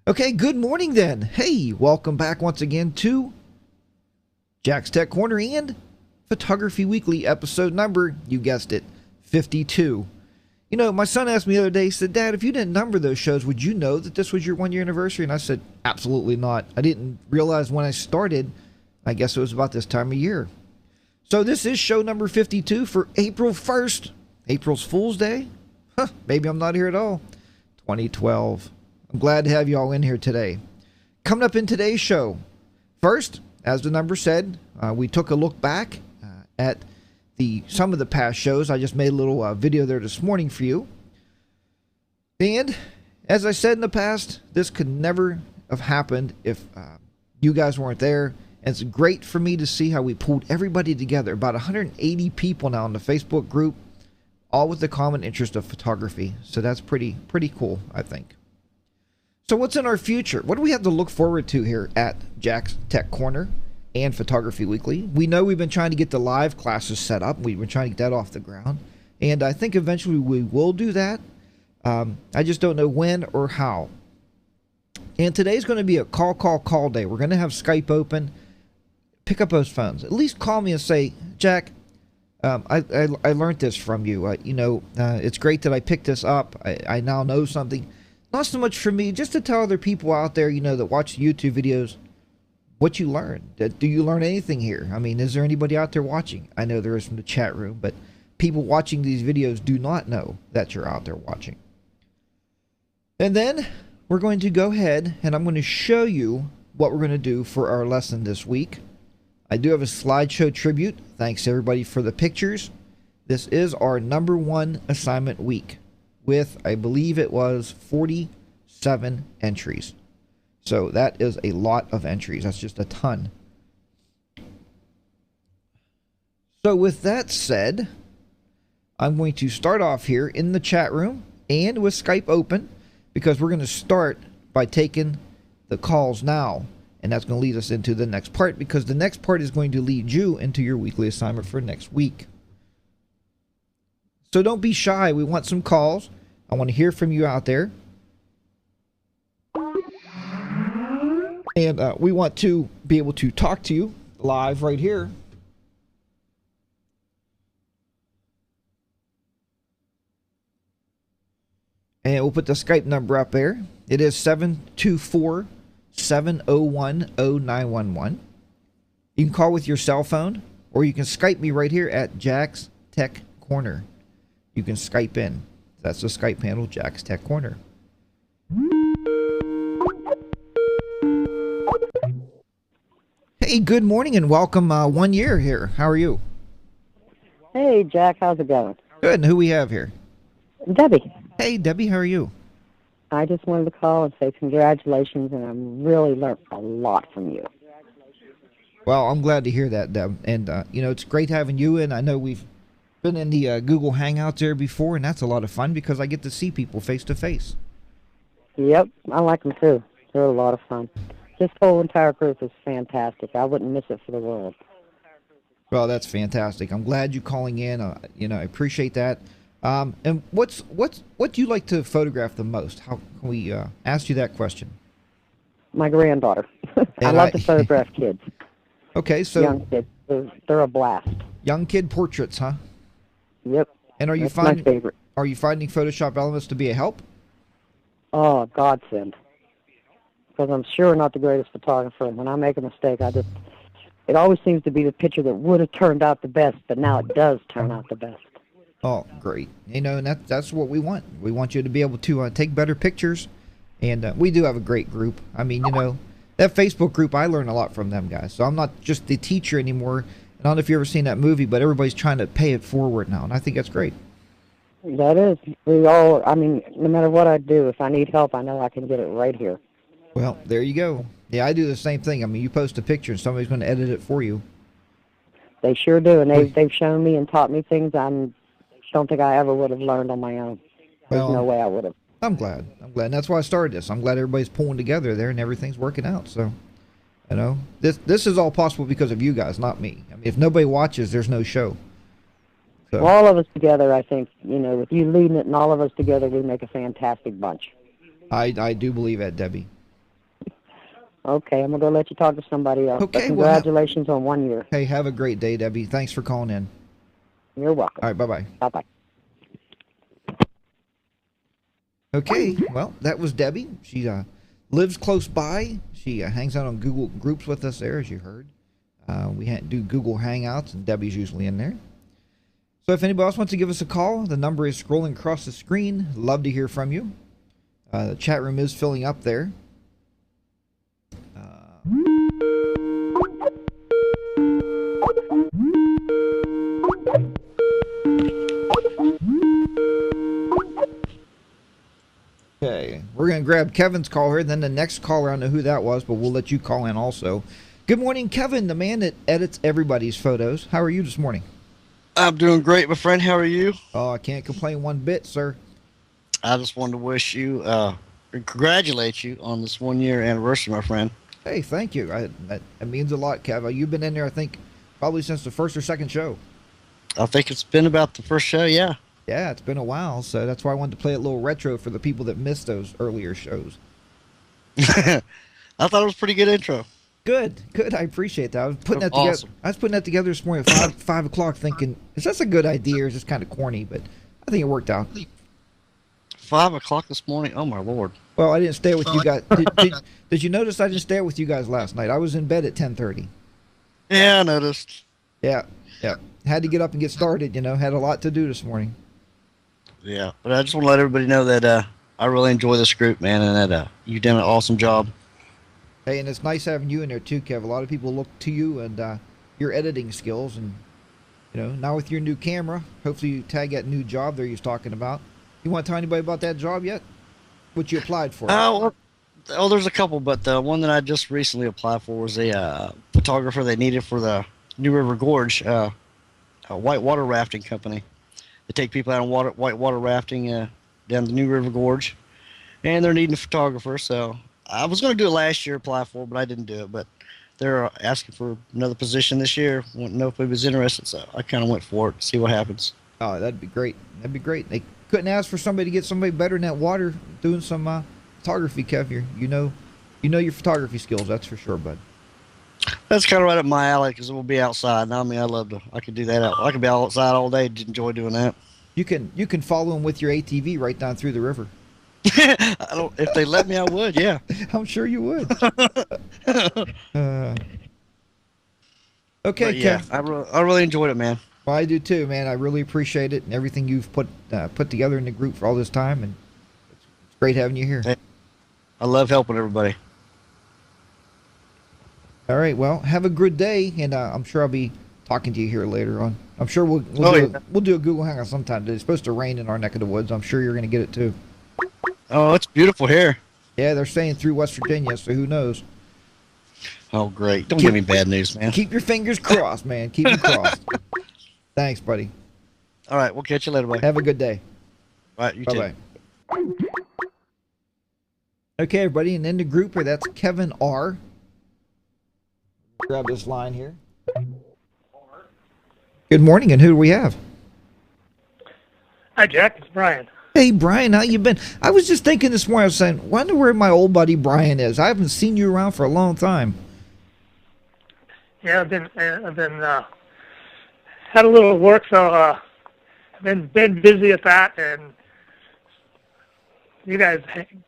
Okay, good morning then. Hey, welcome back once again to Jack's Tech Corner and Photography Weekly episode number, you guessed it, 52. You know, my son asked me the other day, he said, Dad, if you didn't number those shows, would you know that this was your 1 year anniversary? And I said, absolutely not. I didn't realize when I started, I guess it was about this time of year. So this is show number 52 for April 1st, April's Fool's Day. Maybe I'm not here at all. 2012. I'm glad to have you all in here today. Coming up in today's show, first, as the number said, we took a look back at some of the past shows. I just made a little video there this morning for you. And as I said in the past, this could never have happened if you guys weren't there. And it's great for me to see how we pulled everybody together. About 180 people now in the Facebook group, all with the common interest of photography. So that's pretty cool, I think. So what's in our future? What do we have to look forward to here at Jack's Tech Corner and Photography Weekly? We know we've been trying to get the live classes set up. We've been trying to get that off the ground. And I think eventually we will do that. I just don't know when or how. And today's going to be a call day. We're going to have Skype open. Pick up those phones. At least call me and say, Jack, I learned this from you. It's great that I picked this up. I now know something. Not so much for me, just to tell other people out there, that watch YouTube videos, what you learned. Do you learn anything here? I mean, is there anybody out there watching? I know there is from the chat room, but people watching these videos do not know that you're out there watching. And then we're going to go ahead and I'm going to show you what we're going to do for our lesson this week. I do have a slideshow tribute. Thanks everybody for the pictures. This is our number one assignment week with, I believe it was 47 entries. So that is a lot of entries. That's just a ton. So with that said, I'm going to start off here in the chat room and with Skype open because we're going to start by taking the calls now. And that's going to lead us into the next part because the next part is going to lead you into your weekly assignment for next week. So don't be shy. We want some calls. I want to hear from you out there. And we want to be able to talk to you live right here. And we'll put the Skype number up there. It is 724-701-0911. You can call with your cell phone, or you can Skype me right here at Jack's Tech Corner. You can Skype in. That's the Skype handle, Jack's Tech Corner. Hey, good morning and welcome 1 year here. How are you? Hey, Jack, how's it going? Good. And who we have here? Debbie. Hey, Debbie, how are you? I just wanted to call and say congratulations, and I really learned a lot from you. Well, I'm glad to hear that, Deb. And, it's great having you in. I know we've been in the Google Hangouts there before, and that's a lot of fun because I get to see people face to face. Yep, I like them too. They're a lot of fun. This whole entire group is fantastic. I wouldn't miss it for the world. Well, that's fantastic. I'm glad you're calling in. I appreciate that. And what do you like to photograph the most? How can we ask you that question? My granddaughter. I love to photograph kids. Okay, so young kids. They're a blast. Young kid portraits, huh? Yep. And are you That's my favorite. Are you finding Photoshop elements to be a help? Oh, godsend. Because I'm sure not the greatest photographer. When I make a mistake, it always seems to be the picture that would have turned out the best, but now it does turn out the best. Oh, great. And that's what we want. We want you to be able to take better pictures. And we do have a great group. I mean, that Facebook group, I learn a lot from them guys. So I'm not just the teacher anymore. I don't know if you've ever seen that movie, but everybody's trying to pay it forward now. And I think that's great. That is. No matter what I do, if I need help, I know I can get it right here. Well, there you go. Yeah, I do the same thing. I mean, you post a picture and somebody's going to edit it for you. They sure do. And they've shown me and taught me things I don't think I ever would have learned on my own. There's no way I would have. I'm glad. And that's why I started this. I'm glad everybody's pulling together there and everything's working out. So, this is all possible because of you guys, not me. I mean, if nobody watches, there's no show. So. Well, all of us together, I think, with you leading it and all of us together, we make a fantastic bunch. I do believe that, Debbie. Okay, I'm going to go let you talk to somebody else. Okay, But congratulations on 1 year. Hey, have a great day, Debbie. Thanks for calling in. You're welcome. All right, bye-bye. Bye-bye. Okay, well, that was Debbie. She lives close by. She hangs out on Google Groups with us there, as you heard. We do Google Hangouts, and Debbie's usually in there. So if anybody else wants to give us a call, the number is scrolling across the screen. Love to hear from you. The chat room is filling up there. Okay, we're going to grab Kevin's call here. Then the next caller, I don't know who that was, but we'll let you call in also. Good morning, Kevin, the man that edits everybody's photos. How are you this morning? I'm doing great, my friend. How are you? Oh, I can't complain one bit, sir. I just wanted to wish you, congratulate you on this 1 year anniversary, my friend. Hey, thank you. That means a lot, Kev. You've been in there, I think, probably since the first or second show. I think it's been about the first show, yeah. Yeah, it's been a while, so that's why I wanted to play a little retro for the people that missed those earlier shows. I thought it was a pretty good intro. Good. I appreciate that. I was putting that Awesome. together. I was putting that together this morning at 5 o'clock, thinking, is that a good idea or is this kind of corny? But I think it worked out. 5 o'clock this morning? Oh, my Lord. Well, I didn't stay with you guys. Did you notice I didn't stay with you guys last night? I was in bed at 10:30. Yeah, I noticed. Yeah. Had to get up and get started, Had a lot to do this morning. Yeah, but I just want to let everybody know that I really enjoy this group, man, and that you've done an awesome job. Hey, and it's nice having you in there too, Kev. A lot of people look to you and your editing skills, and now with your new camera, hopefully you tag that new job there you're talking about. You want to tell anybody about that job yet? What you applied for? There's a couple, but the one that I just recently applied for was a photographer they needed for the New River Gorge, a whitewater rafting company. They take people out on whitewater rafting down the New River Gorge, and they're needing a photographer. So I was going to do it last year, apply for it, but I didn't do it. But they're asking for another position this year. Want to know if he was interested, so I kind of went for it. See what happens. Oh, that'd be great. They couldn't ask for somebody to get somebody better in that water doing some photography, Kev. You know your photography skills, that's for sure, bud. That's kind of right up my alley because we'll be outside. I mean, I could do that I could be outside all day. Enjoy doing that. You can follow them with your ATV right down through the river. If they let me, I would. Yeah. I'm sure you would. Okay, but yeah, Kev. I really enjoyed it, man. Well, I do too, man. I really appreciate it and everything you've put together in the group for all this time, and it's great having you here. Hey, I love helping everybody. All right, well, have a good day, and I'm sure I'll be talking to you here later on. I'm sure we'll do a Google Hangout sometime. It's supposed to rain in our neck of the woods. I'm sure you're going to get it too. Oh, it's beautiful here. Yeah, they're saying through West Virginia, so who knows? Oh, great. Don't give me bad news, man. Keep your fingers crossed, man. Keep them crossed. Thanks, buddy. All right, we'll catch you later, buddy. Have a good day. All right, you Bye-bye. too. Okay, everybody, and in the group here, that's Kevin R. Grab this line here. Good morning, and who do we have? Hi, Jack. It's Brian. Hey, Brian, how you been? I was just thinking this morning, I was saying, wonder where my old buddy Brian is. I haven't seen you around for a long time. Yeah, I've been had a little work, so I've been busy at that, and you guys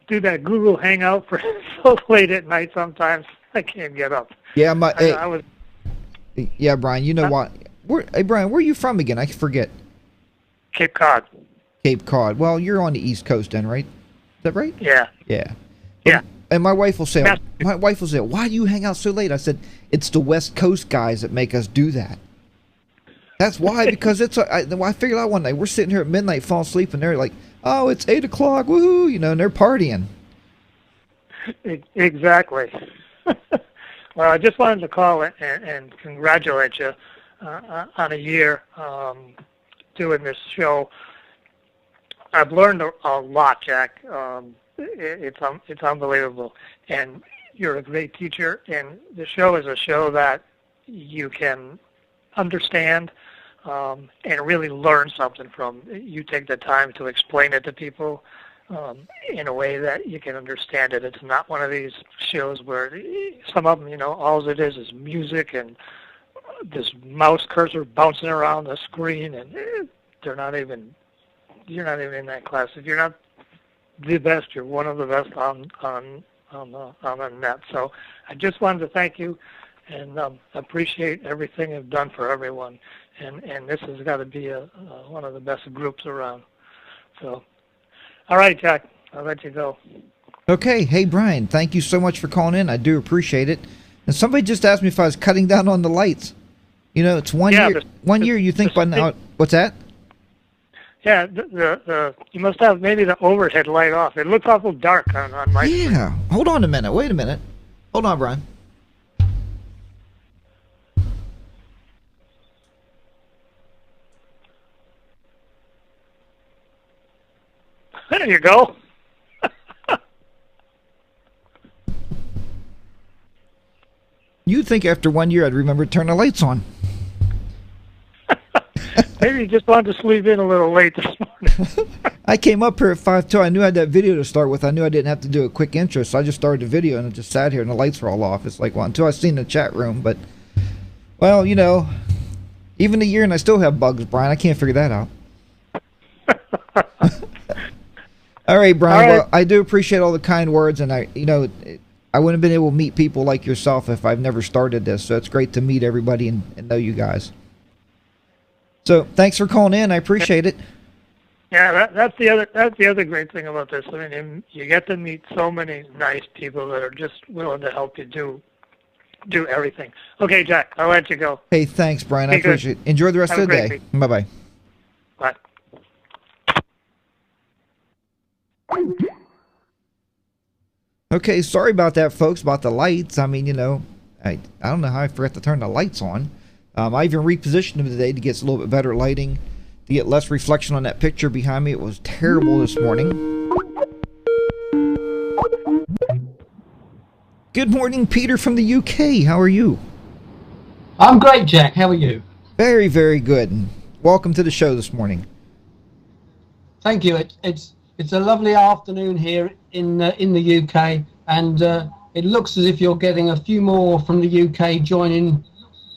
do that Google Hangout for so late at night sometimes. I can't get up. Yeah, I was. Yeah, Brian, you know what? Hey, Brian, where are you from again? I forget. Cape Cod. Cape Cod. Well, you're on the East Coast then, right? Is that right? Yeah. Yeah. Yeah. And my wife will say, why do you hang out so late? I said, it's the West Coast guys that make us do that. That's why, because I figured out one night, we're sitting here at midnight falling asleep, and they're like, oh, it's 8 o'clock, woohoo, and they're partying. Exactly. Well, I just wanted to call and congratulate you on a year doing this show. I've learned a lot, Jack. It's unbelievable, and you're a great teacher. And the show is a show that you can understand and really learn something from. You take the time to explain it to people. in a way that you can understand it. It's not one of these shows where some of them, all it is music and this mouse cursor bouncing around the screen, and you're not even in that class. If you're not the best, you're one of the best on the net. So I just wanted to thank you and appreciate everything you've done for everyone. And this has got to be one of the best groups around. So, all right, Jack, I'll let you go. Okay. Hey, Brian, thank you so much for calling in. I do appreciate it. And somebody just asked me if I was cutting down on the lights. It's 1 year. 1 year, you think by now. What's that? Yeah, you must have maybe the overhead light off. It looks awful dark on my screen. Yeah. Hold on a minute. Wait a minute. Hold on, Brian. There you go. You'd think after 1 year I'd remember to turn the lights on. Maybe you just wanted to sleep in a little late this morning. I came up here at 5:02. I knew I had that video to start with. I knew I didn't have to do a quick intro, so I just started the video and I just sat here and the lights were all off. It's like, well, until I seen the chat room. But, well, even a year and I still have bugs, Brian. I can't figure that out. All right, Brian. All right. Well, I do appreciate all the kind words, and I wouldn't have been able to meet people like yourself if I've never started this. So it's great to meet everybody and know you guys. So thanks for calling in. I appreciate it. Yeah, that's the other great thing about this. I mean, you get to meet so many nice people that are just willing to help you do everything. Okay, Jack, I'll let you go. Hey, thanks, Brian. I Be good. appreciate it. Enjoy the rest Have of the a day. great Bye-bye. Bye. Okay, sorry about that, folks, about the lights. I mean, I don't know how I forgot to turn the lights on. I even repositioned them today to get a little bit better lighting, to get less reflection on that picture behind me. It was terrible this morning. Good morning, Peter from the UK. How are you? I'm great, Jack. How are you? Very, very good. And welcome to the show this morning. Thank you. It's a lovely afternoon here in the UK, and it looks as if you're getting a few more from the UK joining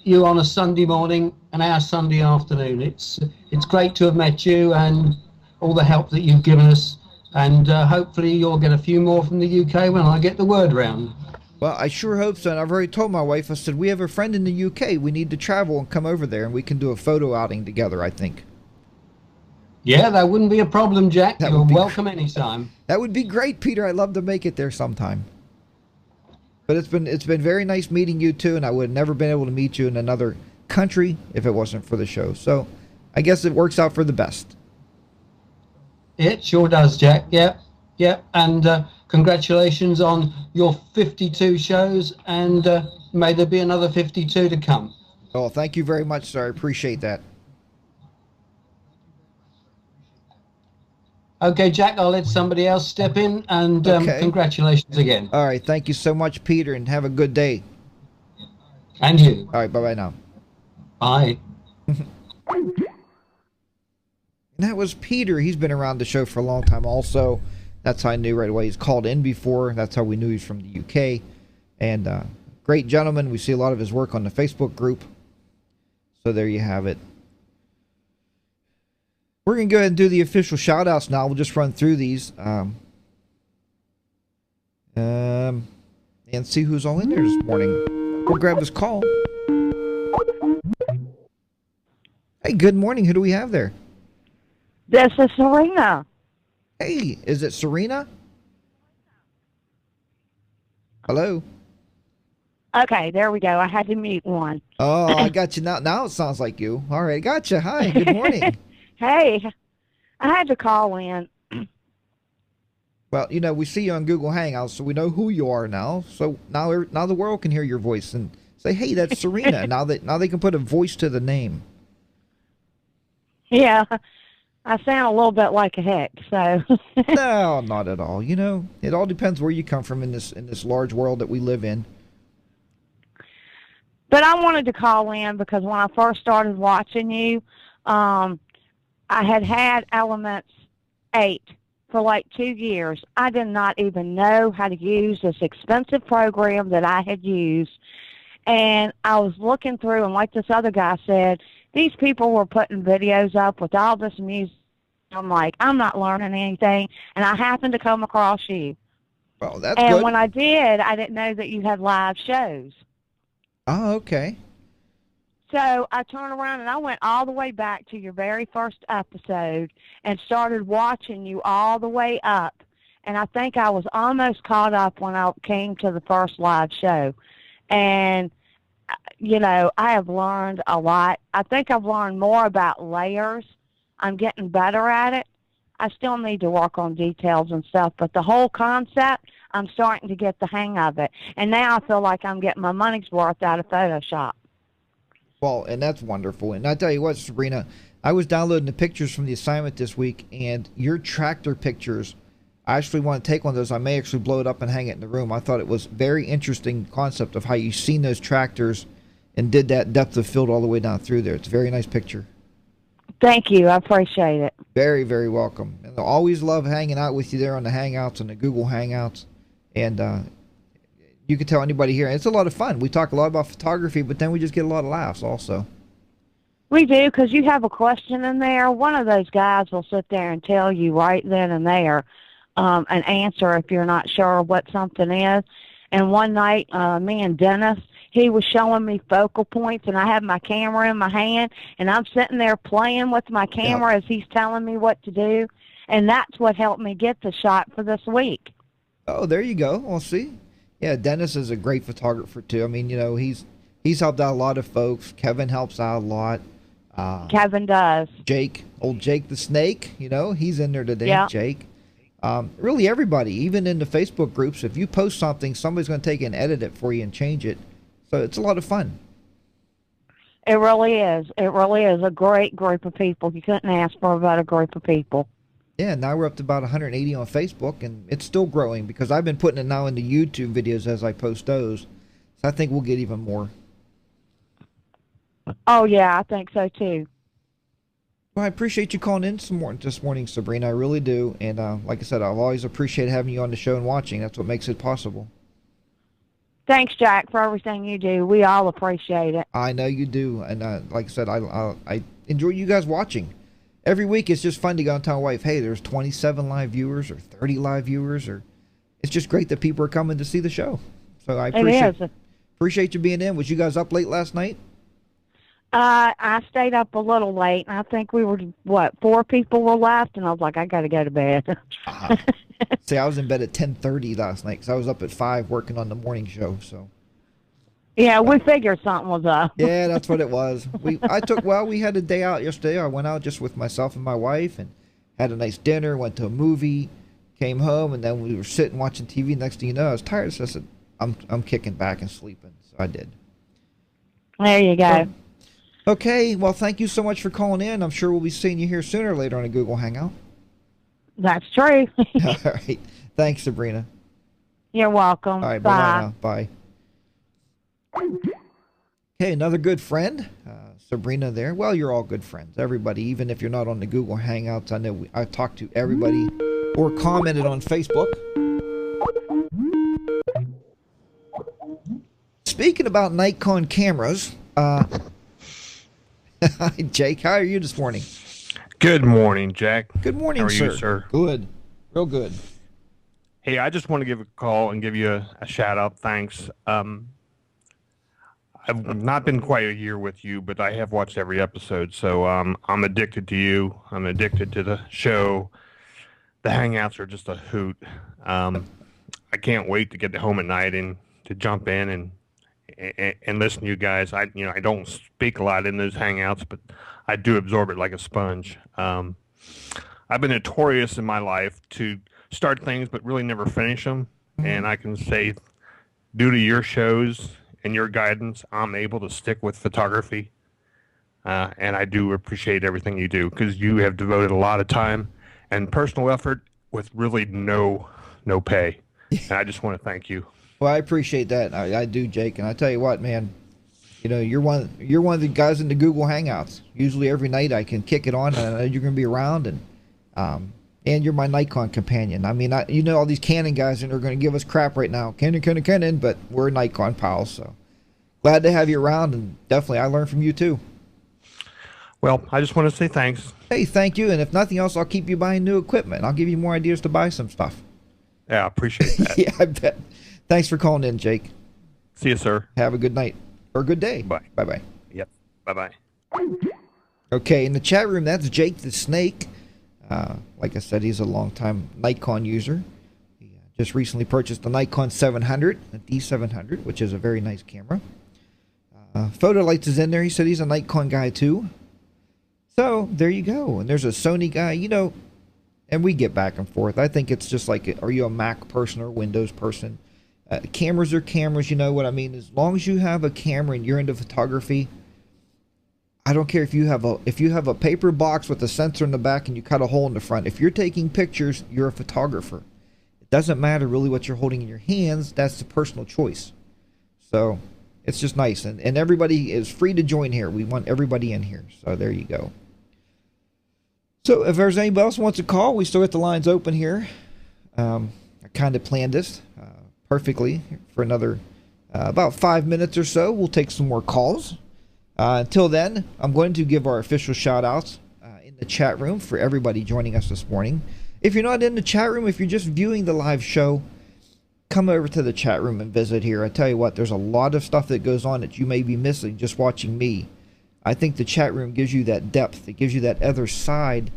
you on a Sunday morning and our Sunday afternoon. It's great to have met you and all the help that you've given us, and hopefully you'll get a few more from the UK when I get the word round. Well, I sure hope so, and I've already told my wife, I said, we have a friend in the UK. We need to travel and come over there, and we can do a photo outing together, I think. Yeah, that wouldn't be a problem, Jack. That You're would be welcome anytime. That would be great, Peter. I'd love to make it there sometime. But it's been very nice meeting you too, and I would have never been able to meet you in another country if it wasn't for the show. So I guess it works out for the best. It sure does, Jack. Yep. And congratulations on your 52 shows, and may there be another 52 to come. Oh, thank you very much, sir. I appreciate that. Okay, Jack, I'll let somebody else step in, and Okay. Congratulations again. All right. Thank you so much, Peter, and have a good day. And you. All right. Bye-bye now. Bye. And that was Peter. He's been around the show for a long time also. That's how I knew right away. He's called in before. That's how we knew he's from the UK. And great gentleman. We see a lot of his work on the Facebook group. So there you have it. We're going to go ahead and do the official shout-outs now. We'll just run through these and see who's all in there this morning. We'll grab this call. Hey, good morning. Who do we have there? This is Serena. Hey, is it Serena? Hello? Okay, there we go. I had to mute one. Oh, I got you now. Now it sounds like you. All right, gotcha. Hi, good morning. Hey, I had to call in. Well, we see you on Google Hangouts, so we know who you are now. So now the world can hear your voice and say, "Hey, that's Serena." now they can put a voice to the name. Yeah, I sound a little bit like a heck, so. No, not at all. It all depends where you come from in this large world that we live in. But I wanted to call in because when I first started watching you, I had Elements 8 for like 2 years. I did not even know how to use this expensive program that I had used. And I was looking through, and like this other guy said, these people were putting videos up with all this music. I'm like, I'm not learning anything. And I happened to come across you. Well, that's And good. when I did, I didn't know that you had live shows. Oh, okay. So I turned around and I went all the way back to your very first episode and started watching you all the way up. And I think I was almost caught up when I came to the first live show. And, you know, I have learned a lot. I think I've learned more about layers. I'm getting better at it. I still need to work on details and stuff, but the whole concept, I'm starting to get the hang of it. And now I feel like I'm getting my money's worth out of Photoshop. Well, and that's wonderful. And I tell you what, Sabrina, I was downloading the pictures from the assignment this week, and your tractor pictures, I actually want to take one of those. I may actually blow it up and hang it in the room. I thought it was very interesting concept of how you seen those tractors and did that depth of field all the way down through there. It's a very nice picture. Thank you. I appreciate it. Very, very welcome. And I always love hanging out with you there on the Hangouts and the Google Hangouts. And you can tell anybody here, it's a lot of fun. We talk a lot about photography, but then we just get a lot of laughs also. We do, because you have a question in there. One of those guys will sit there and tell you right then and there an answer if you're not sure what something is. And one night, me and Dennis, he was showing me focal points, and I have my camera in my hand, and I'm sitting there playing with my camera as he's telling me what to do. And that's what helped me get the shot for this week. Oh, there you go. Well, see. Yeah, Dennis is a great photographer, too. I mean, you know, he's helped out a lot of folks. Kevin helps out a lot. Kevin does. Jake, old Jake the Snake, you know, he's in there today, yeah. Jake. Really everybody, even in the Facebook groups, if you post something, somebody's going to take it and edit it for you and change it. So it's a lot of fun. It really is. It really is a great group of people. You couldn't ask for a better group of people. Yeah, now we're up to about 180 on Facebook, and it's still growing because I've been putting it now into YouTube videos as I post those. So I think we'll get even more. Oh, yeah, I think so, too. Well, I appreciate you calling in this morning, Sabrina. I really do. And like I said, I've always appreciated having you on the show and watching. That's what makes it possible. Thanks, Jack, for everything you do. We all appreciate it. I know you do. And like I said, I enjoy you guys watching. Every week it's just fun to go and tell my wife, hey, there's 27 live viewers or 30 live viewers. Or it's just great that people are coming to see the show. So I appreciate you being in. Was you guys up late last night? I stayed up a little late, and I think we were, 4 people were left, and I was like, I got to go to bed. See, I was in bed at 10:30 last night because I was up at 5 working on the morning show. So. Yeah, we figured something was up. Yeah, that's what it was. We had a day out yesterday. I went out just with myself and my wife and had a nice dinner, went to a movie, came home, and then we were sitting watching TV. Next thing you know, I was tired, so I said, I'm kicking back and sleeping. So I did. There you go. Okay, well, thank you so much for calling in. I'm sure we'll be seeing you here sooner or later on a Google Hangout. That's true. All right. Thanks, Sabrina. You're welcome. All right, bye-bye now. Bye. Okay, another good friend, Sabrina there. Well, you're all good friends, everybody, even if you're not on the Google Hangouts. I know I've talked to everybody or commented on Facebook. Speaking about Nikon cameras, hi, Jake. How are you this morning? Good morning, Jack. Good morning, How are sir. you, sir? Good. Real good. Hey, I just want to give a call and give you a shout-out. Thanks. I've not been quite a year with you, but I have watched every episode, so I'm addicted to you. I'm addicted to the show. The Hangouts are just a hoot. I can't wait to get home at night and to jump in and listen to you guys. I don't speak a lot in those Hangouts, but I do absorb it like a sponge. I've been notorious in my life to start things but really never finish them, and I can say due to your shows and your guidance, I'm able to stick with photography, and I do appreciate everything you do because you have devoted a lot of time and personal effort with really no pay, and I just want to thank you. Well, I appreciate that. I do, Jake. And I tell you what, man, you're one of the guys in the Google Hangouts. Usually every night I can kick it on, and I know you're going to be around. And And you're my Nikon companion. I mean, you know all these Canon guys and are going to give us crap right now. Canon, but we're Nikon pals, so glad to have you around, and definitely I learned from you too. Well, I just want to say thanks. Hey, thank you, and if nothing else, I'll keep you buying new equipment. I'll give you more ideas to buy some stuff. Yeah, I appreciate that. Yeah, I bet. Thanks for calling in, Jake. See you, sir. Have a good night, or good day. Bye. Bye-bye. Yep. Bye-bye. Okay, in the chat room, that's Jake the Snake. Like I said, he's a longtime Nikon user. He just recently purchased the Nikon 700, a D700, which is a very nice camera. Photo Lights is in there. He said he's a Nikon guy too. So there you go. And there's a Sony guy, you know, and we get back and forth. I think it's just like, are you a Mac person or a Windows person? Cameras are cameras, you know what I mean? As long as you have a camera and you're into photography, I don't care if you have a paper box with a sensor in the back and you cut a hole in the front. If you're taking pictures, you're a photographer. It doesn't matter really what you're holding in your hands. That's the personal choice. So it's just nice. And everybody is free to join here. We want everybody in here. So there you go. So if there's anybody else who wants to call, we still got the lines open here. I kind of planned this perfectly for another about 5 minutes or so. We'll take some more calls. Until then, I'm going to give our official shout-outs in the chat room for everybody joining us this morning. If you're not in the chat room, if you're just viewing the live show, come over to the chat room and visit here. I tell you what, there's a lot of stuff that goes on that you may be missing just watching me. I think the chat room gives you that depth. It gives you that other side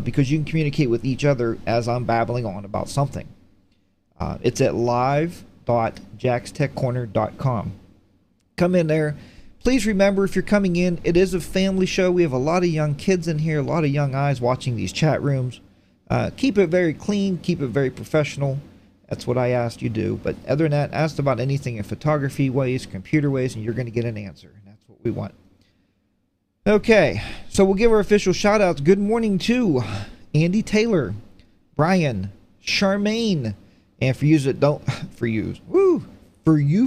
because you can communicate with each other as I'm babbling on about something. It's at live.jackstechcorner.com. Come in there. Please remember, if you're coming in, it is a family show. We have a lot of young kids in here, a lot of young eyes watching these chat rooms. Keep it very clean, keep it very professional. That's what I asked you to do. But other than that, ask about anything in photography ways, computer ways, and you're going to get an answer. And that's what we want. Okay, so we'll give our official shout-outs. Good morning to Andy Taylor, Brian, Charmaine, and for you that don't, for you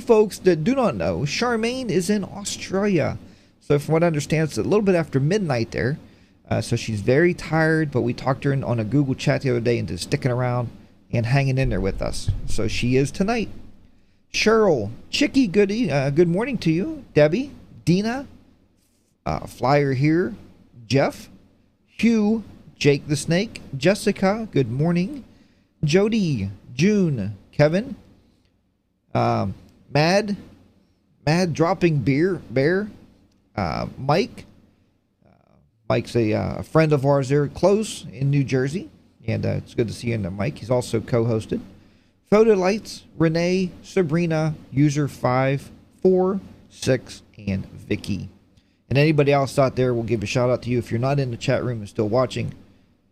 folks that do not know, Charmaine is in Australia. So from what I understand, it's a little bit after midnight there. So she's very tired, but we talked to her on a Google chat the other day into sticking around and hanging in there with us. So she is tonight. Cheryl, Chicky, good morning to you. Debbie, Dina, Flyer here, Jeff, Hugh, Jake the Snake, Jessica, good morning. Jody, June, Kevin, Mad dropping bear, Mike. Mike's a friend of ours there close in New Jersey, and it's good to see you, Mike. He's also co-hosted. Photo Lights, Renee, Sabrina, User 546, and Vicky. And anybody else out there, we'll give a shout out to you. If you're not in the chat room and still watching,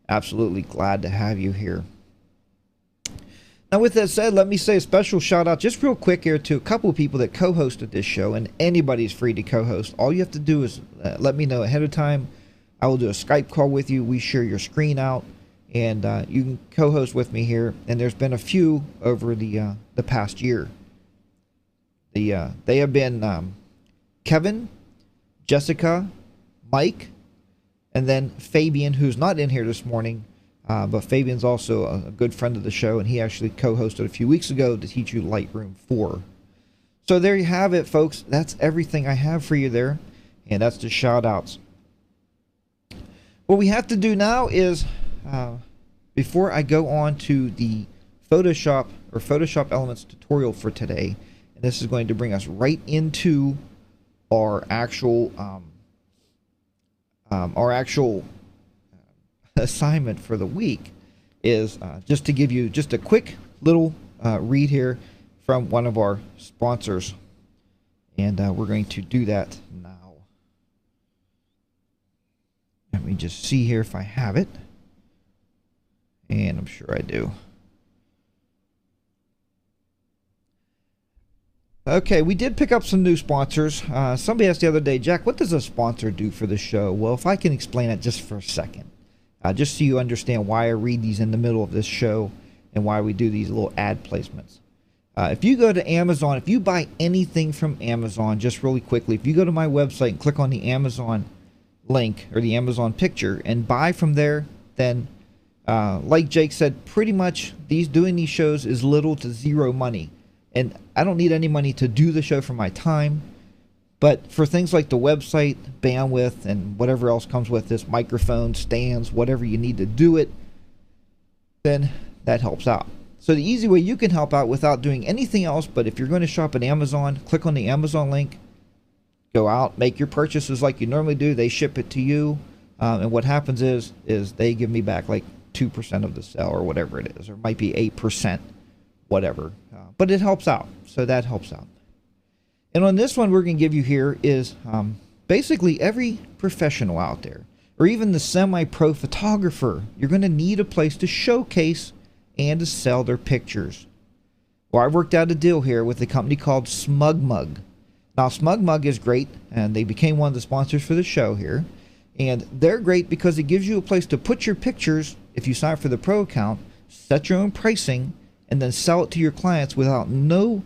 absolutely glad to have you here. Now, with that said, let me say a special shout out just real quick here to a couple of people that co-hosted this show, and anybody's free to co-host. All you have to do is let me know ahead of time. I will do a Skype call with you. We share your screen out, and you can co-host with me here. And there's been a few over the past year. They have been Kevin, Jessica, Mike, and then Fabian, who's not in here this morning. But Fabian's also a good friend of the show, and he actually co-hosted a few weeks ago to teach you Lightroom 4. So there you have it, folks. That's everything I have for you there, and that's the shout-outs. What we have to do now is, before I go on to the Photoshop Elements tutorial for today, and this is going to bring us right into our actual assignment for the week, is just to give you just a quick little read here from one of our sponsors, and we're going to do that now. Let me just see here if I have it, and I'm sure I do. Okay, we did pick up some new sponsors. Somebody asked the other day, Jack, what does a sponsor do for the show? Well, if I can explain it just for a second. Just so you understand why I read these in the middle of this show and why we do these little ad placements. If you go to Amazon, if you buy anything from Amazon, just really quickly, if you go to my website and click on the Amazon link or the Amazon picture and buy from there, then Like Jake said, pretty much doing these shows is little to zero money. And I don't need any money to do the show for my time. But for things like the website, bandwidth, and whatever else comes with this, microphone, stands, whatever you need to do it, then that helps out. So the easy way you can help out without doing anything else, but if you're going to shop at Amazon, click on the Amazon link, go out, make your purchases like you normally do. They ship it to you. And what happens is they give me back like 2% of the sale or whatever it is, or it might be 8%, whatever. But it helps out. So that helps out. And on this one we're going to give you here is basically every professional out there, or even the semi-pro photographer, you're going to need a place to showcase and to sell their pictures. Well, I worked out a deal here with a company called SmugMug. Now, SmugMug is great, and they became one of the sponsors for the show here. And they're great because it gives you a place to put your pictures, if you sign up for the pro account, set your own pricing, and then sell it to your clients without no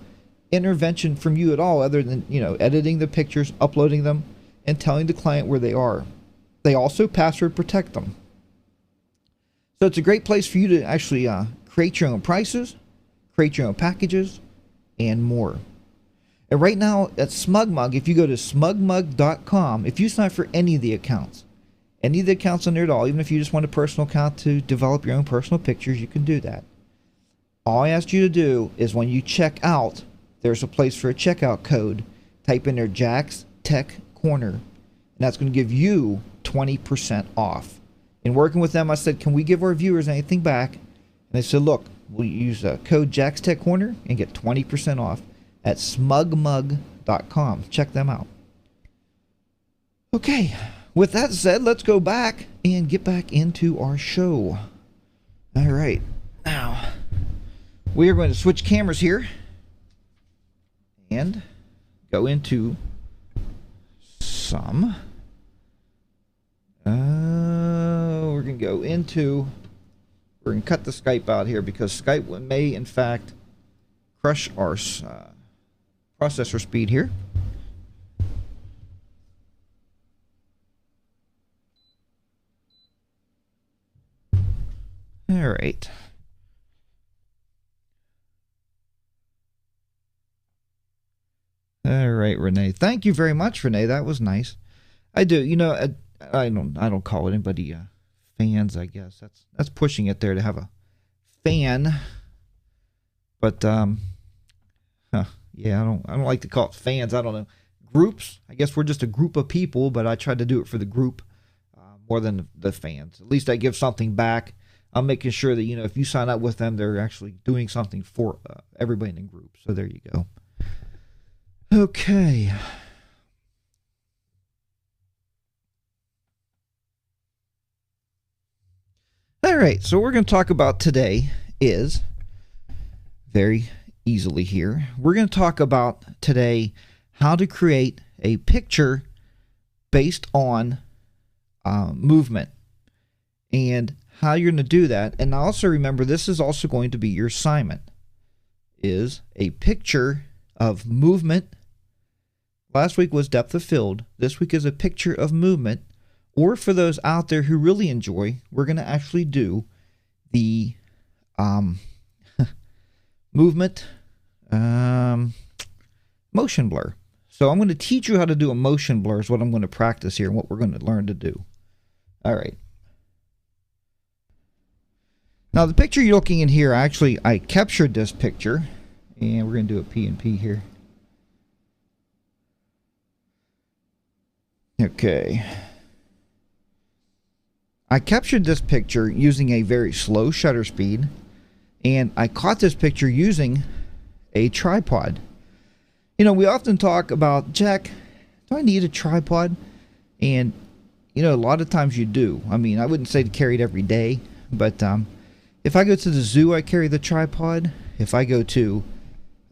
intervention from you at all, other than, editing the pictures, uploading them, and telling the client where they are. They also password protect them. So it's a great place for you to actually create your own prices, create your own packages, and more. And right now at SmugMug, if you go to smugmug.com, if you sign for any of the accounts on there at all, even if you just want a personal account to develop your own personal pictures, you can do that. All I ask you to do is when you check out, there's a place for a checkout code. Type in there Jack's Tech Corner, and that's going to give you 20% off. In working with them, I said, can we give our viewers anything back? And they said, look, we'll use code Jack's Tech Corner and get 20% off at smugmug.com. Check them out. Okay, with that said, let's go back and get back into our show. All right, now we are going to switch cameras here and go into some. We're going to cut the Skype out here because Skype may, in fact, crush our processor speed here. All right. All right, Renee. Thank you very much, Renee. That was nice. I do. I don't call anybody fans, I guess. That's pushing it there to have a fan. But yeah, I don't like to call it fans. I don't know. Groups. I guess we're just a group of people, but I try to do it for the group more than the fans. At least I give something back. I'm making sure that, if you sign up with them, they're actually doing something for everybody in the group. So there you go. Okay. All right, so we're going to talk about today is very easily here. We're going to talk about today how to create a picture based on movement and how you're going to do that. And also remember, this is also going to be your assignment, is a picture of movement. Last week was depth of field. This week is a picture of movement. Or for those out there who really enjoy, we're going to actually do the movement motion blur. So I'm going to teach you how to do a motion blur is what I'm going to practice here and what we're going to learn to do. All right. Now the picture you're looking in here, I captured this picture, and we're going to do a P&P here. Okay. I captured this picture using a very slow shutter speed, and I caught this picture using a tripod. We often talk about, Jack, do I need a tripod? And, a lot of times you do. I mean, I wouldn't say to carry it every day, but if I go to the zoo, I carry the tripod. If I go to,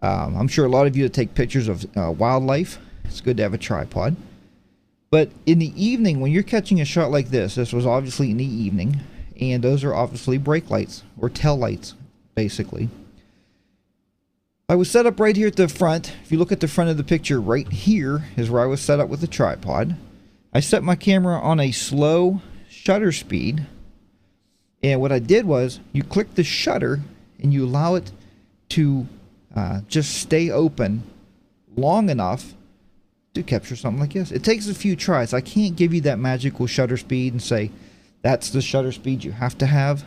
I'm sure a lot of you that take pictures of wildlife, it's good to have a tripod. But in the evening, when you're catching a shot like this was obviously in the evening, and those are obviously brake lights, or tail lights, basically. I was set up right here at the front. If you look at the front of the picture, right here is where I was set up with the tripod. I set my camera on a slow shutter speed, And what I did was you click the shutter and you allow it to just stay open long enough to capture something like this. It takes a few tries. I can't give you that magical shutter speed and say that's the shutter speed you have to have.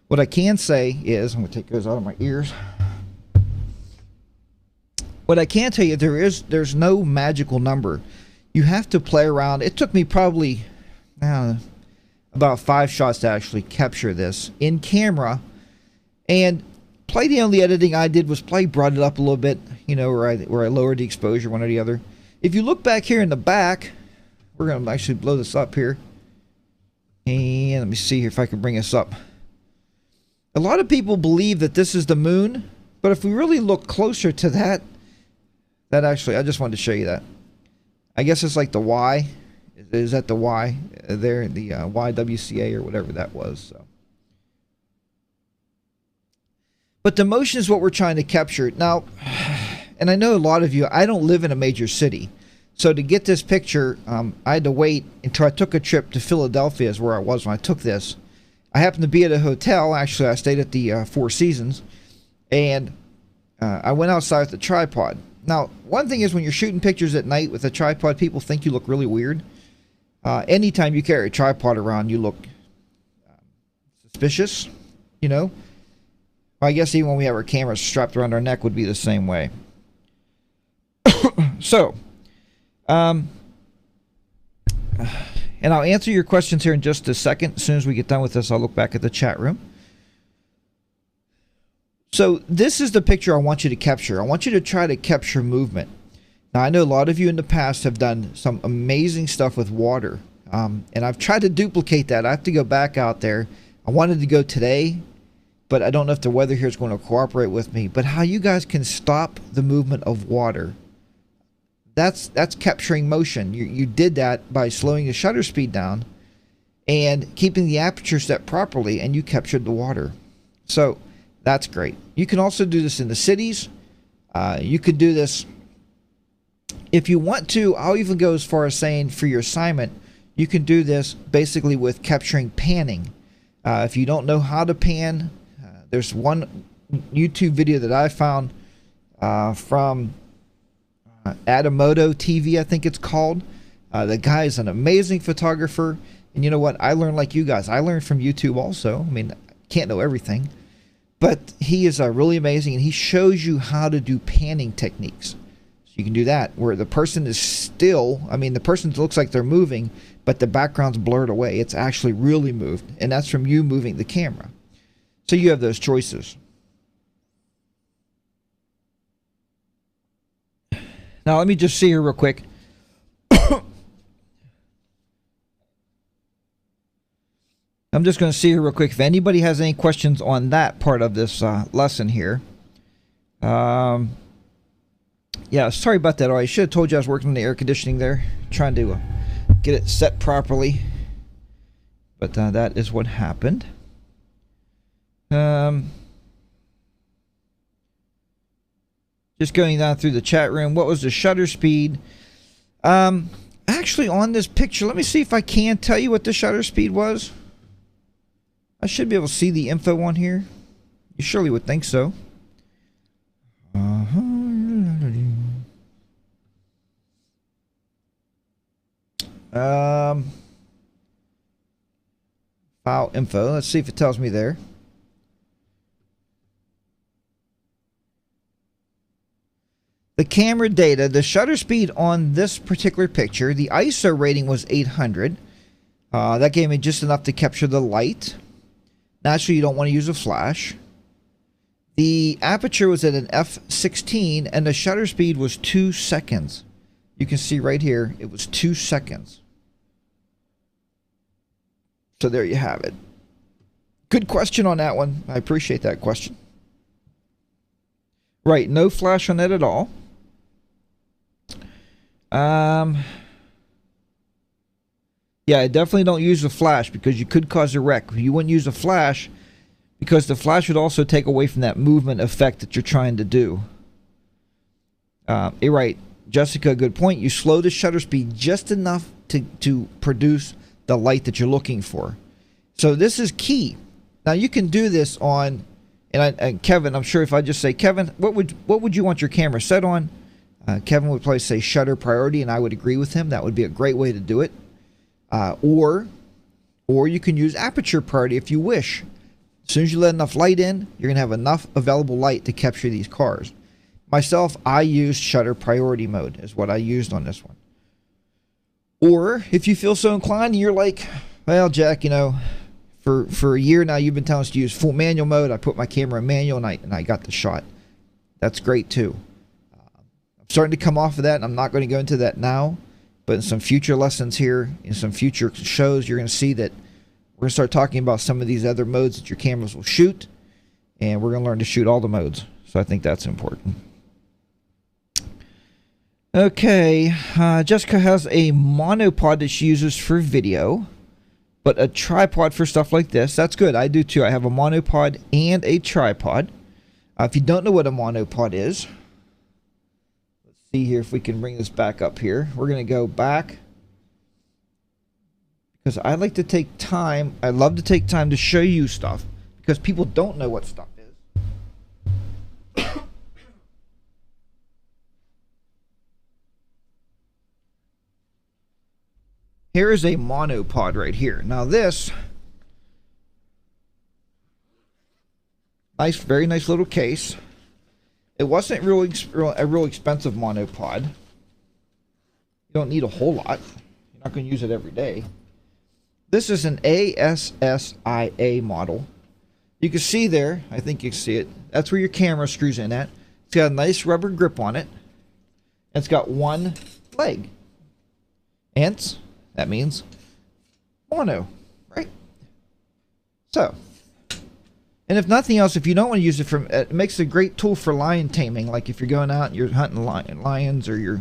What I can say is, I'm going to take those out of my ears. What I can tell you, there's no magical number. You have to play around. It took me probably about 5 shots to actually capture this in camera. And the only editing I did was brought it up a little bit, you know, where I lowered the exposure, one or the other. If you look back here in the back, we're going to actually blow this up here. And let me see here if I can bring this up. A lot of people believe that this is the moon, but if we really look closer to that actually, I just wanted to show you that. I guess it's like the Y. Is that the Y there? The YWCA or whatever that was. So. But the motion is what we're trying to capture. Now, and I know a lot of you, I don't live in a major city. So to get this picture, I had to wait until I took a trip to Philadelphia is where I was when I took this. I happened to be at a hotel. Actually, I stayed at the Four Seasons. And I went outside with the tripod. Now, one thing is when you're shooting pictures at night with a tripod, people think you look really weird. Anytime you carry a tripod around, you look suspicious, you know. I guess even when we have our cameras strapped around our neck would be the same way. So, and I'll answer your questions here in just a second. As soon as we get done with this, I'll look back at the chat room. So this is the picture I want you to capture. I want you to try to capture movement. Now, I know a lot of you in the past have done some amazing stuff with water. And I've tried to duplicate that. I have to go back out there. I wanted to go today, but I don't know if the weather here is going to cooperate with me. But how you guys can stop the movement of water, that's capturing motion. You did that by slowing the shutter speed down and keeping the aperture set properly, and you captured the water. So that's great. You can also do this in the cities. You could do this if you want to. I'll even go as far as saying for your assignment, you can do this basically with capturing panning. If you don't know how to pan, there's one YouTube video that I found from Adamoto TV, I think it's called. The guy is an amazing photographer. And you know what? I learned like you guys. I learned from YouTube also. I mean, can't know everything. But he is really amazing, and he shows you how to do panning techniques. So you can do that, where the person is still, I mean, the person looks like they're moving, but the background's blurred away. It's actually really moved, and that's from you moving the camera. So you have those choices. Now, let me just see here real quick. I'm just going to see here real quick if anybody has any questions on that part of this lesson here. Yeah, sorry about that. I should have told you I was working on the air conditioning there, trying to get it set properly. But that is what happened. Just going down through the chat room. What was the shutter speed? Actually, on this picture, let me see if I can tell you what the shutter speed was. I should be able to see the info on here. You surely would think so. File info. Let's see if it tells me there. The camera data, the shutter speed on this particular picture, the ISO rating was 800. That gave me just enough to capture the light. Naturally, you don't want to use a flash. The aperture was at an f16, and the shutter speed was 2 seconds. You can see right here, it was 2 seconds. So there you have it. Good question on that one. I appreciate that question. Right, no flash on it at all. Yeah, I definitely don't use a flash because you could cause a wreck. You wouldn't use a flash because the flash would also take away from that movement effect that you're trying to do. You're right, Jessica, good point. You slow the shutter speed just enough to produce the light that you're looking for. So this is key. Now you can do this on, and Kevin, I'm sure if I just say, Kevin, what would you want your camera set on? Kevin would probably say shutter priority, and I would agree with him. That would be a great way to do it. Or you can use aperture priority if you wish. As soon as you let enough light in, you're going to have enough available light to capture these cars. Myself, I used shutter priority mode is what I used on this one. Or if you feel so inclined and you're like, well, Jack, you know, for a year now you've been telling us to use full manual mode. I put my camera in manual and I got the shot. That's great too. I'm starting to come off of that, and I'm not going to go into that now. But in some future lessons here, in some future shows, you're going to see that we're going to start talking about some of these other modes that your cameras will shoot. And we're going to learn to shoot all the modes. So I think that's important. Okay, Jessica has a monopod that she uses for video, but a tripod for stuff like this. That's good. I do too. I have a monopod and a tripod. If you don't know what a monopod is, let's see here if we can bring this back up here. We're going to go back because I like to take time. I love to take time to show you stuff because people don't know what stuff is. Here is a monopod right here. Now this, very nice little case. It wasn't really a real expensive monopod. You don't need a whole lot. You're not going to use it every day. This is an ASSIA model. You can see there, I think you can see it. That's where your camera screws in at. It's got a nice rubber grip on it. And it's got one leg. Hence, that means mono, right? So, and if nothing else, if you don't want to use it for, it makes a great tool for lion taming. Like if you're going out and you're hunting lions, or you're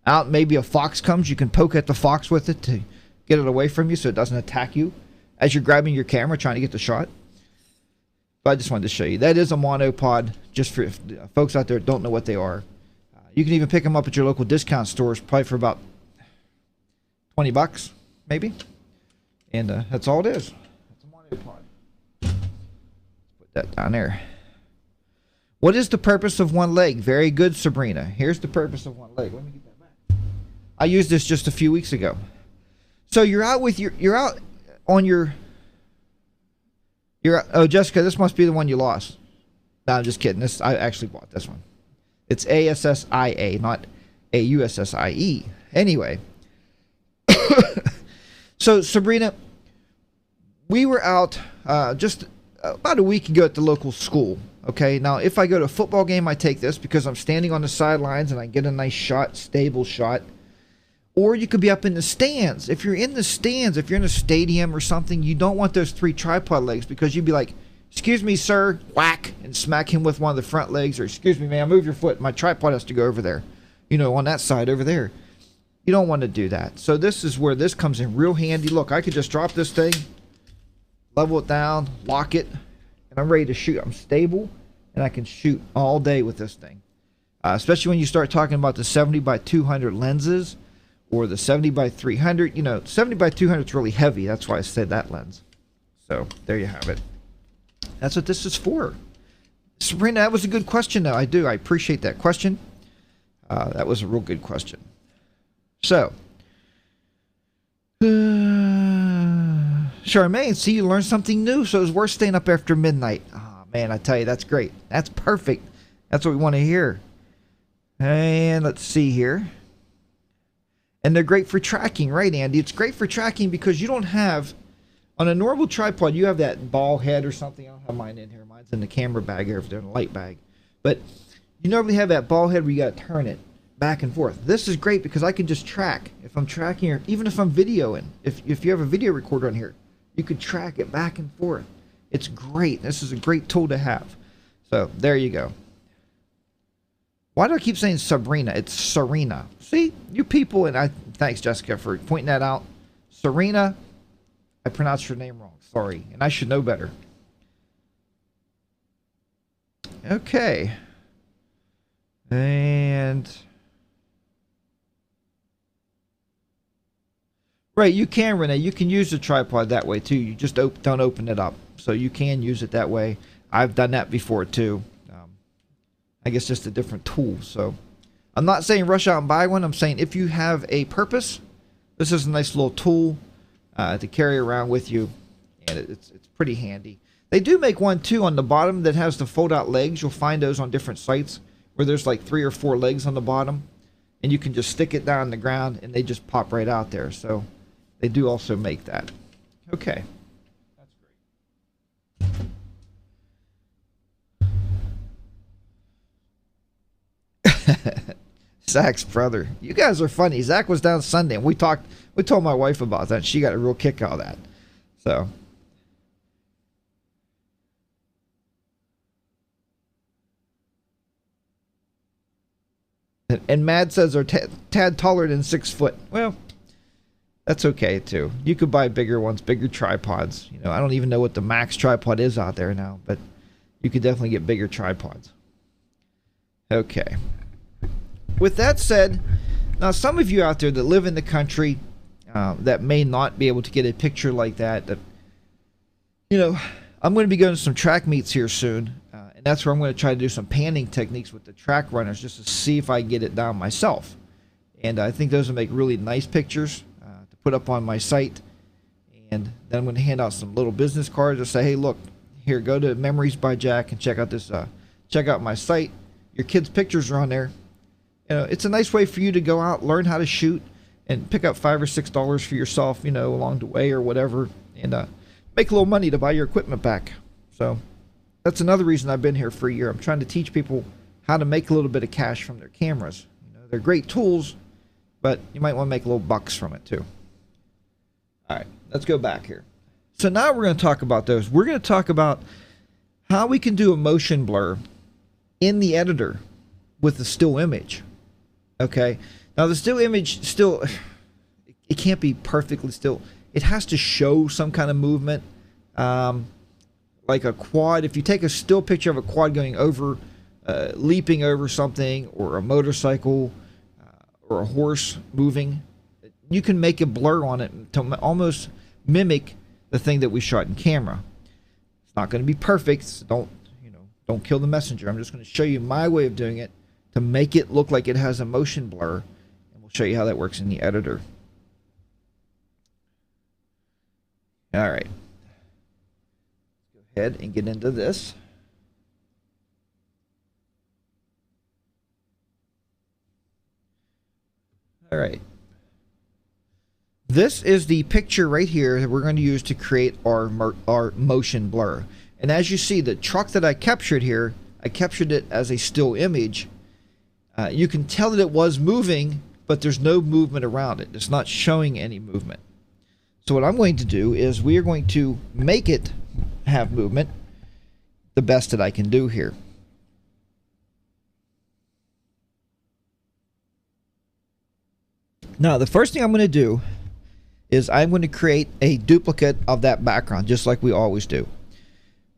out, maybe a fox comes, you can poke at the fox with it to get it away from you so it doesn't attack you as you're grabbing your camera trying to get the shot. But I just wanted to show you. That is a monopod, just for folks out there that don't know what they are. You can even pick them up at your local discount stores, probably for about $20 maybe, and that's all it is. That's a monopod. Put that down there. What is the purpose of one leg? Very good, Sabrina. Here's the purpose of one leg. Let me get that back. I used this just a few weeks ago. So you're out with oh, Jessica, this must be the one you lost. No, I'm just kidding. I actually bought this one. It's ASSIA, not AUSSIE. Anyway. So Sabrina, we were out just about a week ago at the local school. Okay, now if I go to a football game, I take this because I'm standing on the sidelines and I get a nice shot, stable shot. Or you could be up in the stands. If you're in the stands, if you're in a stadium or something, you don't want those 3 tripod legs because you'd be like, excuse me, sir, whack, and smack him with one of the front legs, or excuse me, man, move your foot. My tripod has to go over there, you know, on that side over there. You don't want to do that. So this is where this comes in real handy. Look, I could just drop this thing, level it down, lock it, and I'm ready to shoot. I'm stable, and I can shoot all day with this thing. Especially when you start talking about the 70x200 lenses or the 70x300. You know, 70x200 is really heavy. That's why I said that lens. So there you have it. That's what this is for. Sabrina, that was a good question, though. I appreciate that question. That was a real good question. So, Charmaine, see, you learned something new, so it's worth staying up after midnight. Oh, man, I tell you, that's great. That's perfect. That's what we want to hear. And let's see here. And they're great for tracking, right, Andy? It's great for tracking because you don't have, on a normal tripod, you have that ball head or something. I don't have mine in here. Mine's in the camera bag here, if they're in a light bag. But you normally have that ball head where you got to turn it back and forth. This is great because I can just track. If I'm tracking, or even if I'm videoing, if you have a video recorder on here, you could track it back and forth. It's great. This is a great tool to have. So there you go. Why do I keep saying Sabrina? It's Serena. See, you people, and thanks, Jessica, for pointing that out. Serena, I pronounced your name wrong. Sorry, and I should know better. Okay. And Right, you can, Renee. You can use the tripod that way too. You just don't open it up. So you can use it that way. I've done that before too. I guess just a different tool. So I'm not saying rush out and buy one. I'm saying if you have a purpose, this is a nice little tool to carry around with you, and it's pretty handy. They do make one too on the bottom that has the fold out legs. You'll find those on different sites where there's like 3 or 4 legs on the bottom, and you can just stick it down on the ground and they just pop right out there. So they do also make that. Okay. Zach's brother. You guys are funny. Zach was down Sunday and we told my wife about that. And she got a real kick out of that. So. And Mad says they're tad taller than 6 foot. Well, that's okay too. You could buy bigger ones, bigger tripods. You know, I don't even know what the max tripod is out there now, but you could definitely get bigger tripods. Okay. With that said, now some of you out there that live in the country that may not be able to get a picture like that, you know, I'm going to be going to some track meets here soon, and that's where I'm going to try to do some panning techniques with the track runners just to see if I get it down myself. And I think those will make really nice pictures to put up on my site. And then I'm going to hand out some little business cards to say, hey, look, here, go to Memories by Jack and check out this, check out my site. Your kids' pictures are on there. You know, it's a nice way for you to go out, learn how to shoot, and pick up $5 or $6 for yourself, you know, along the way or whatever, and make a little money to buy your equipment back. So that's another reason I've been here for a year. I'm trying to teach people how to make a little bit of cash from their cameras. You know, they're great tools, but you might want to make a little bucks from it too. All right, let's go back here. So now we're going to talk about those. We're going to talk about how we can do a motion blur in the editor with the still image. Okay, now the still image still, it can't be perfectly still. It has to show some kind of movement, like a quad. If you take a still picture of a quad going over, leaping over something, or a motorcycle, or a horse moving, you can make a blur on it to almost mimic the thing that we shot in camera. It's not going to be perfect, so don't kill the messenger. I'm just going to show you my way of doing it to make it look like it has a motion blur, and we'll show you how that works in the editor. All right. Let's go ahead and get into this. All right. This is the picture right here that we're going to use to create our motion blur. And as you see, the truck that I captured here, I captured it as a still image. You can tell that it was moving, but there's no movement around it. It's not showing any movement. So what I'm going to do is we are going to make it have movement the best that I can do here. Now, the first thing I'm going to do is I'm going to create a duplicate of that background, just like we always do.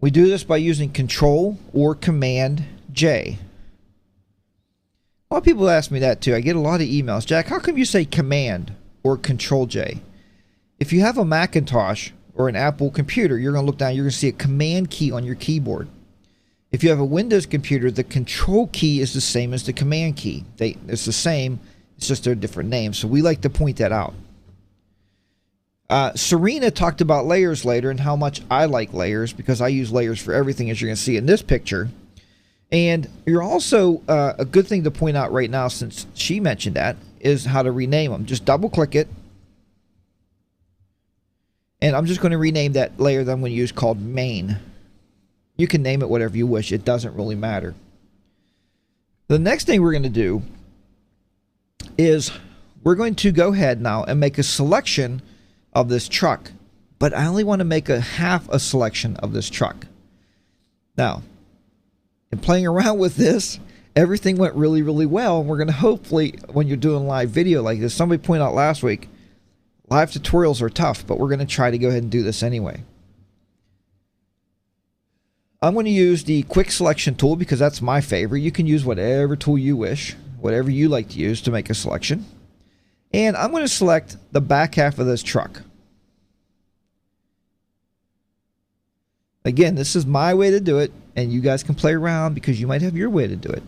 We do this by using Control or Command J. A lot of people ask me that too. I get a lot of emails. Jack, how come you say Command or Control J? If you have a Macintosh or an Apple computer, you're going to look down, you're going to see a Command key on your keyboard. If you have a Windows computer, the Control key is the same as the Command key. It's the same, it's just they're different names. So we like to point that out. Serena talked about layers later and how much I like layers because I use layers for everything, as you're going to see in this picture. And you're also, a good thing to point out right now, since she mentioned that, is how to rename them. Just double click it. And I'm just going to rename that layer that I'm going to use called main. You can name it whatever you wish. It doesn't really matter. The next thing we're going to do is we're going to go ahead now and make a selection of this truck. But I only want to make half a selection of this truck. Now, in playing around with this, everything went really, really well. And we're going to hopefully, when you're doing live video like this, somebody pointed out last week, live tutorials are tough, but we're going to try to go ahead and do this anyway. I'm going to use the quick selection tool because that's my favorite. You can use whatever tool you wish, whatever you like to use to make a selection. And I'm going to select the back half of this truck. Again, this is my way to do it, and you guys can play around because you might have your way to do it.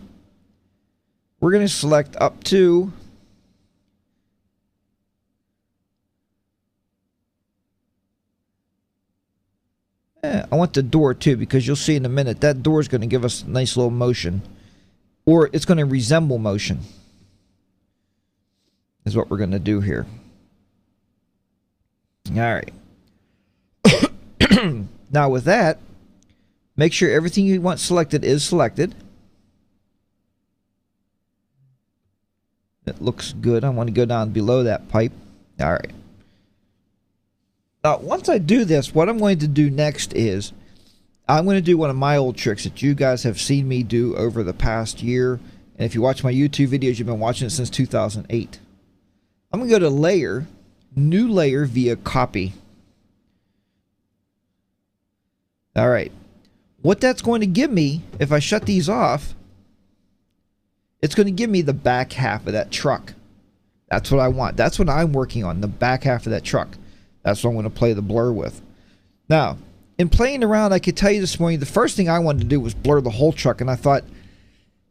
We're going to select up to I want the door too, because you'll see in a minute that door is going to give us a nice little motion, or it's going to resemble motion is what we're going to do here. All right. Now with that, make sure everything you want selected is selected. It looks good. I want to go down below that pipe. All right. Now, once I do this, what I'm going to do next is I'm going to do one of my old tricks that you guys have seen me do over the past year. And if you watch my YouTube videos, you've been watching it since 2008. I'm going to go to Layer, New Layer via Copy. All right. What that's going to give me, if I shut these off, it's going to give me the back half of that truck. That's what I want. That's what I'm working on, the back half of that truck. That's what I'm going to play the blur with. Now, in playing around, I could tell you this morning, the first thing I wanted to do was blur the whole truck. And I thought,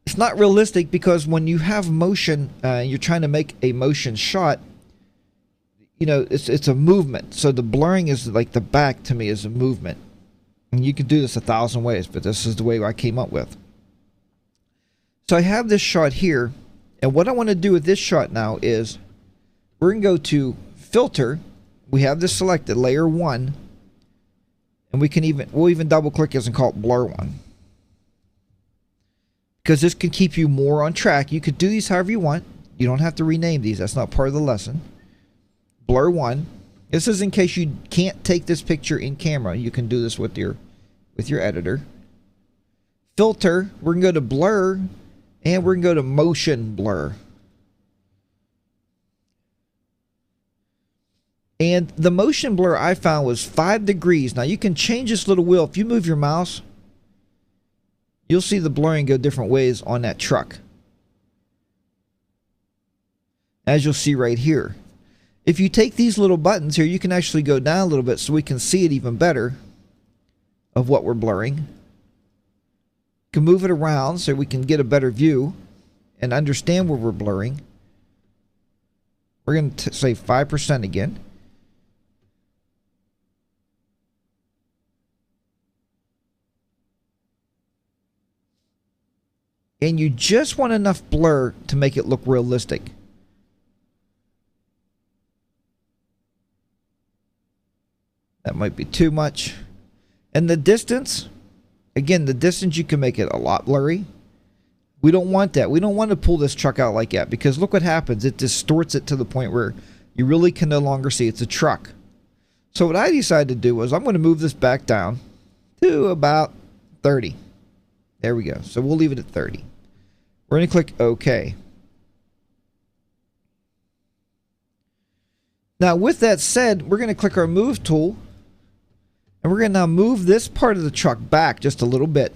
it's not realistic because when you have motion, you're trying to make a motion shot, you know, it's a movement. So the blurring is like the back to me is a movement. And you can do this 1,000 ways, but this is the way I came up with. So I have this shot here. And what I want to do with this shot now is we're going to go to Filter. We have this selected, Layer 1. And we'll even double click this and call it Blur 1. Because this can keep you more on track. You could do these however you want. You don't have to rename these. That's not part of the lesson. Blur 1. This is in case you can't take this picture in camera. You can do this with your editor. Filter. We're going to go to Blur. And we're going to go to Motion Blur. And the motion blur I found was 5 degrees. Now you can change this little wheel. If you move your mouse, you'll see the blurring go different ways on that truck. As you'll see right here. If you take these little buttons here, you can actually go down a little bit so we can see it even better of what we're blurring. You can move it around so we can get a better view and understand where we're blurring. We're going to say 5% again. And you just want enough blur to make it look realistic. That might be too much. And the distance, again, the distance you can make it a lot blurry. We don't want that. We don't want to pull this truck out like that because look what happens. It distorts it to the point where you really can no longer see it's a truck. So what I decided to do was I'm going to move this back down to about 30. There we go. So we'll leave it at 30. We're going to click OK. Now with that said, we're going to click our Move tool. And we're going to now move this part of the truck back just a little bit.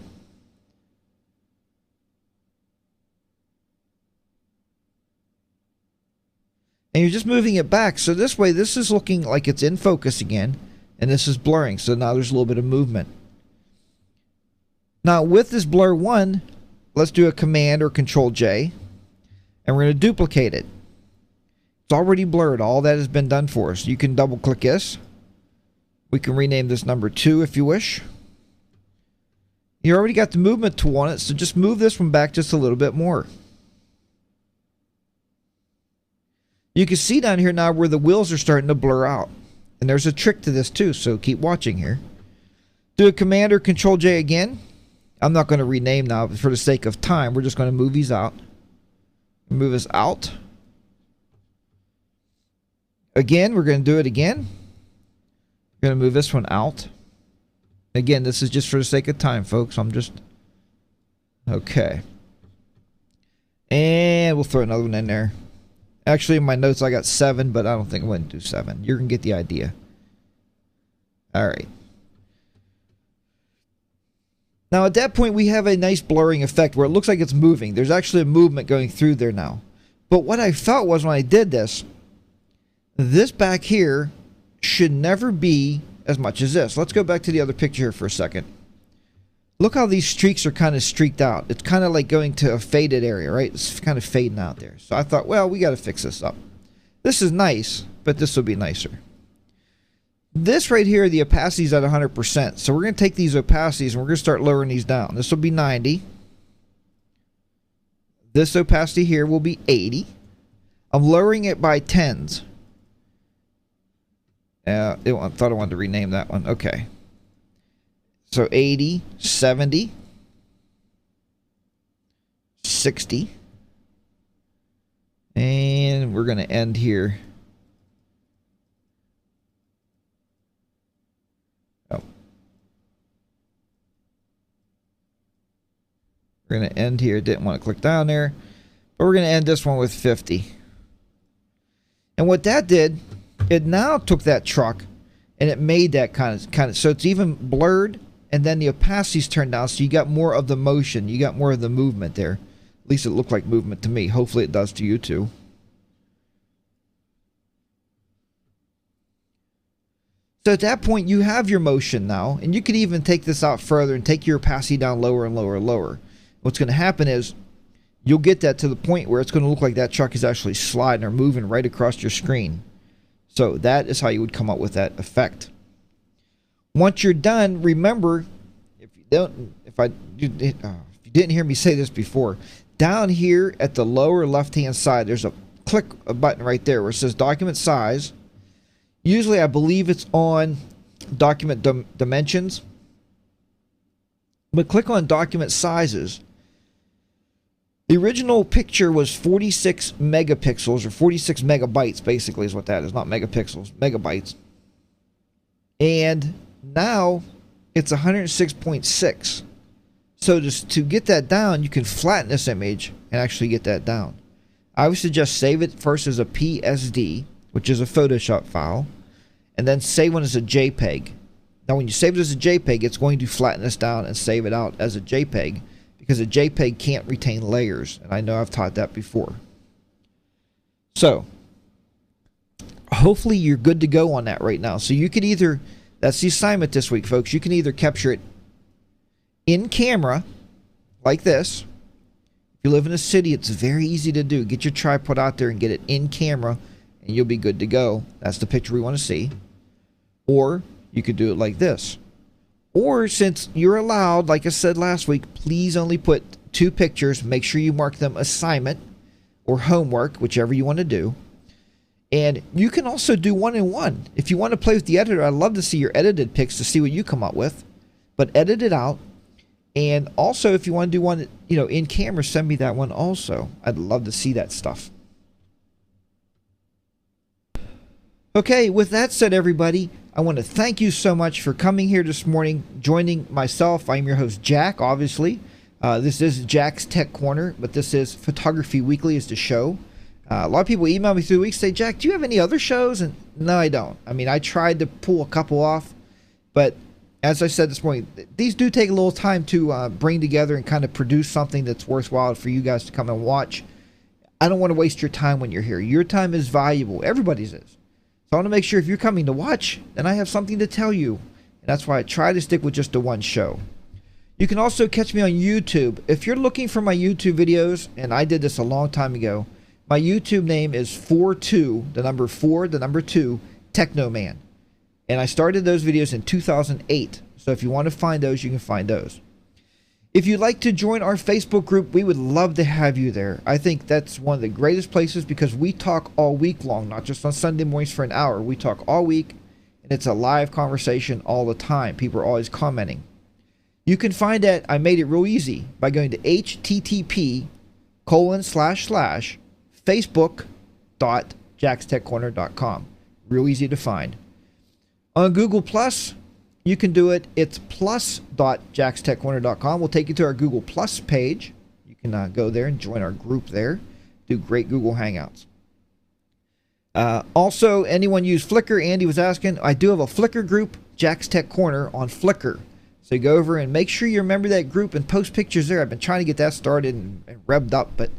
And you're just moving it back. So this way, this is looking like it's in focus again. And this is blurring. So now there's a little bit of movement. Now with this Blur 1, let's do a Command or Control J. And we're going to duplicate it. It's already blurred. All that has been done for us. You can double click this. We can rename this number 2 if you wish. You already got the movement tool on it. So just move this one back just a little bit more. You can see down here now where the wheels are starting to blur out. And there's a trick to this too, so keep watching here. Do a Command or Control J again. I'm not going to rename now for the sake of time. We're just going to move these out. Move us out. Again, we're going to do it again. We're going to move this one out. Again, this is just for the sake of time, folks. I'm just... Okay. And we'll throw another one in there. Actually, in my notes, I got 7, but I don't think I'm going to do 7. You're going to get the idea. All right. Now, at that point, we have a nice blurring effect where it looks like it's moving. There's actually a movement going through there now. But what I felt was when I did this, This back here should never be as much as this. Let's go back to the other picture here for a second. Look how these streaks are kind of streaked out. It's kind of like going to a faded area, right? It's kind of fading out there. So I thought, well, we got to fix this up. This is nice, but this will be nicer. This right here, the opacity is at 100%. So we're going to take these opacities and we're going to start lowering these down. This will be 90. This opacity here will be 80. I'm lowering it by tens. I thought I wanted to rename that one. Okay. So 80, 70, 60. And we're going to end here. Oh. We're going to end here. Didn't want to click down there. But we're going to end this one with 50. And what that did, it now took that truck and it made that kind of so it's even blurred, and then the opacity's turned down, so you got more of the motion, you got more of the movement there. At least it looked like movement to me. Hopefully it does to you too. So at that point you have your motion now, and you could even take this out further and take your opacity down lower and lower and lower. What's going to happen is you'll get that to the point where it's going to look like that truck is actually sliding or moving right across your screen. So that is how you would come up with that effect. Once you're done, remember, if you didn't hear me say this before, down here at the lower left-hand side, there's a button right there where it says document size. Usually, I believe it's on document dimensions. But click on document sizes. The original picture was 46 megapixels, or 46 megabytes, basically, is what that is. Not megapixels, megabytes. And now it's 106.6. So to get that down, you can flatten this image and actually get that down. I would suggest save it first as a PSD, which is a Photoshop file, and then save one as a JPEG. Now, when you save it as a JPEG, it's going to flatten this down and save it out as a JPEG, because a JPEG can't retain layers, and I know I've taught that before. So, hopefully you're good to go on that right now. So you could either, that's the assignment this week, folks, you can either capture it in camera, like this. If you live in a city, it's very easy to do. Get your tripod out there and get it in camera, and you'll be good to go. That's the picture we want to see. Or you could do it like this. Or, since you're allowed, like I said last week, please only put 2 pictures. Make sure you mark them assignment or homework, whichever you want to do. And you can also do 1-in-1. If you want to play with the editor, I'd love to see your edited pics to see what you come up with. But edit it out. And also, if you want to do one, in camera, send me that one also. I'd love to see that stuff. Okay, with that said, everybody, I want to thank you so much for coming here this morning, joining myself. I'm your host, Jack, obviously. This is Jack's Tech Corner, but this is Photography Weekly is the show. A lot of people email me through the week, say, Jack, do you have any other shows? And no, I don't. I mean, I tried to pull a couple off, but as I said this morning, these do take a little time to bring together and kind of produce something that's worthwhile for you guys to come and watch. I don't want to waste your time when you're here. Your time is valuable. Everybody's is. So I want to make sure if you're coming to watch, then I have something to tell you. And that's why I try to stick with just the one show. You can also catch me on YouTube. If you're looking for my YouTube videos, and I did this a long time ago, my YouTube name is 42, the number 4, the number 2, Technoman. And I started those videos in 2008. So if you want to find those, you can find those. If you'd like to join our Facebook group, we would love to have you there. I think that's one of the greatest places because we talk all week long, not just on Sunday mornings for an hour. We talk all week, and it's a live conversation all the time. People are always commenting. You can find that I made it real easy by going to http://facebook.jackstechcorner.com. Real easy to find. On Google Plus, you can do it. It's plus.jackstechcorner.com. We'll take you to our Google Plus page. You can go there and join our group there. Do great Google Hangouts. Also, anyone use Flickr? Andy was asking. I do have a Flickr group, Jack's Tech Corner, on Flickr. So you go over and make sure you remember that group and post pictures there. I've been trying to get that started and revved up, but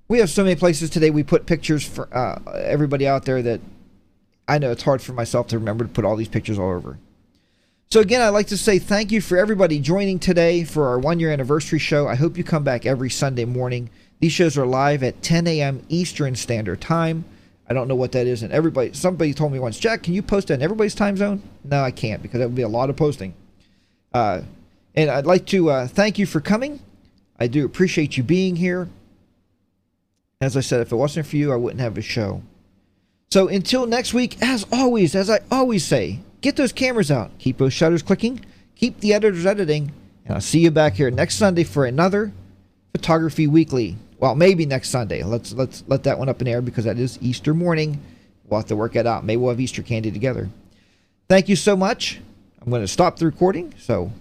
we have so many places today. We put pictures for everybody out there that I know it's hard for myself to remember to put all these pictures all over. So again, I'd like to say thank you for everybody joining today for our 1-year anniversary show. I hope you come back every Sunday morning. These shows are live at 10 a.m. Eastern Standard Time. I don't know what that is. And somebody told me once, Jack, can you post that in everybody's time zone? No, I can't, because that would be a lot of posting. And I'd like to thank you for coming. I do appreciate you being here. As I said, if it wasn't for you, I wouldn't have a show. So until next week, as always, as I always say, get those cameras out. Keep those shutters clicking. Keep the editors editing. And I'll see you back here next Sunday for another Photography Weekly. Well, maybe next Sunday. Let's let that one up in the air because that is Easter morning. We'll have to work that out. Maybe we'll have Easter candy together. Thank you so much. I'm going to stop the recording. So